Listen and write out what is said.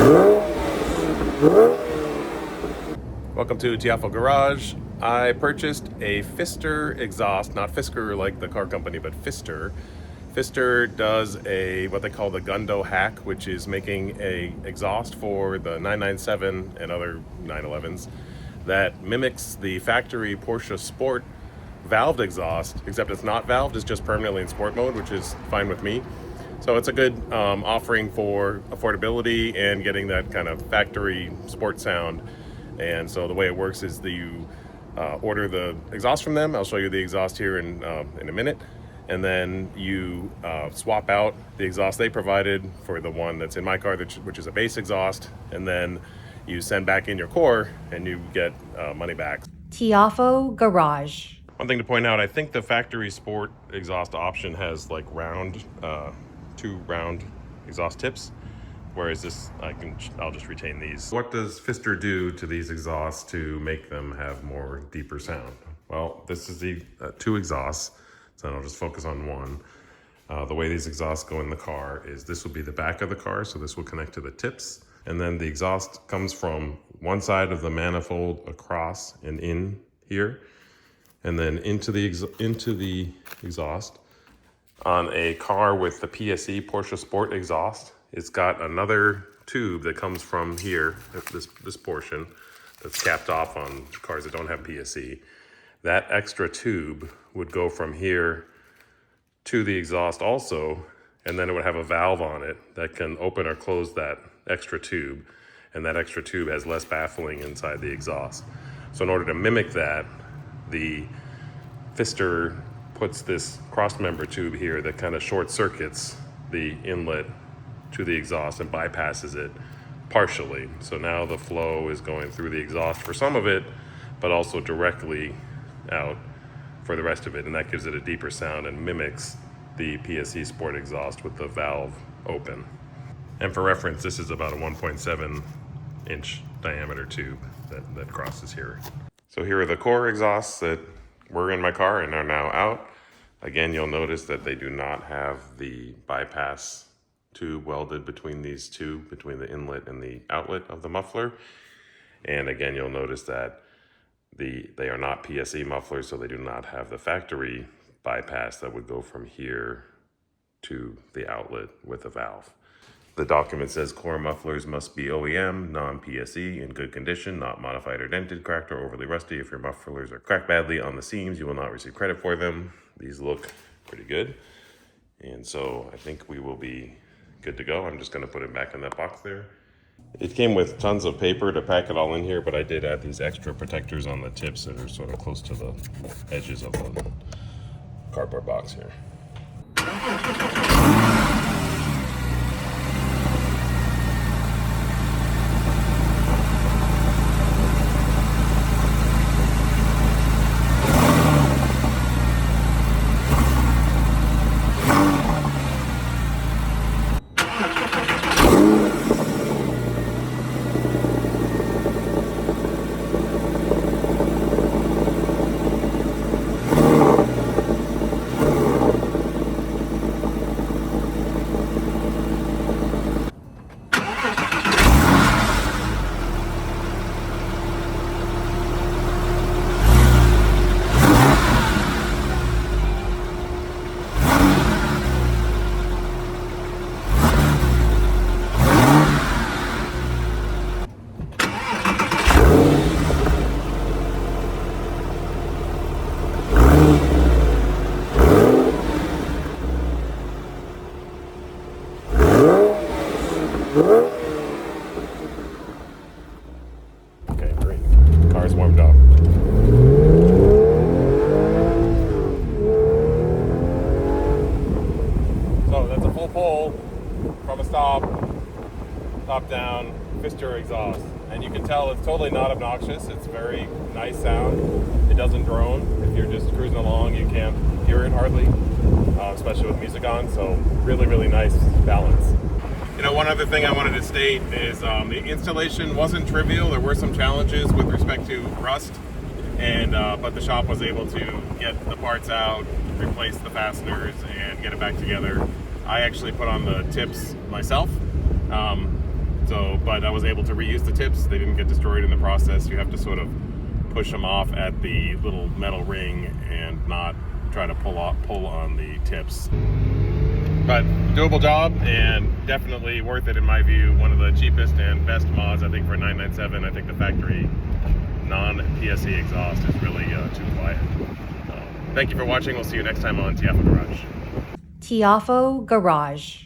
Welcome to Tiafo Garage. I purchased a Pfister exhaust, not Fisker like the car company, but Pfister. Pfister does what they call the Gundo hack, which is making a exhaust for the 997 and other 911s that mimics the factory Porsche Sport valved exhaust, except it's not valved, it's just permanently in sport mode, which is fine with me. So it's a good offering for affordability and getting that kind of factory sport sound. And so the way it works is that you order the exhaust from them. I'll show you the exhaust here in a minute. And then you swap out the exhaust they provided for the one that's in my car, which is a base exhaust. And then you send back in your core and you get money back. Tiafo Garage. One thing to point out, I think the factory sport exhaust option has like two round exhaust tips, whereas this, I'll just retain these. What does Pfister do to these exhausts to make them have more deeper sound? Well, this is the two exhausts, so I'll just focus on one. The way these exhausts go in the car is this will be the back of the car, so this will connect to the tips, and then the exhaust comes from one side of the manifold across and in here, and then into the exhaust. On a car with the PSE Porsche Sport exhaust, it's got another tube that comes from here, this portion that's capped off on cars that don't have PSE. That extra tube would go from here to the exhaust also, and then it would have a valve on it that can open or close that extra tube, and that extra tube has less baffling inside the exhaust. So in order to mimic that, the Pfister puts this cross-member tube here that kind of short circuits the inlet to the exhaust and bypasses it partially. So now the flow is going through the exhaust for some of it, but also directly out for the rest of it, and that gives it a deeper sound and mimics the PSE Sport exhaust with the valve open. And for reference, this is about a 1.7 inch diameter tube that crosses here. So here are the core exhausts that were in my car and are now out. Again, you'll notice that they do not have the bypass tube welded between these two, between the inlet and the outlet of the muffler. And again, you'll notice that they are not PSE mufflers, so they do not have the factory bypass that would go from here to the outlet with a valve. The document says core mufflers must be OEM, non-PSE, in good condition, not modified or dented, cracked, or overly rusty. If your mufflers are cracked badly on the seams, you will not receive credit for them. These look pretty good. And so I think we will be good to go. I'm just gonna put it back in that box there. It came with tons of paper to pack it all in here, but I did add these extra protectors on the tips that are sort of close to the edges of the cardboard box here. Okay, great. Car's warmed up. So that's a full pull from a top down Pfister exhaust. And you can tell it's totally not obnoxious. It's very nice sound. It doesn't drone. If you're just cruising along, you can't hear it hardly, especially with music on. So really, really nice balance. You know, one other thing I wanted to state is the installation wasn't trivial. There were some challenges with respect to rust, but the shop was able to get the parts out, replace the fasteners, and get it back together. I actually put on the tips myself, but but I was able to reuse the tips. They didn't get destroyed in the process. You have to sort of push them off at the little metal ring and not try to pull on the tips. But doable job, and definitely worth it in my view. One of the cheapest and best mods, I think, for $997. I think the factory non-PSE exhaust is really too quiet. Thank you for watching. We'll see you next time on Tiafo Garage. Tiafo Garage.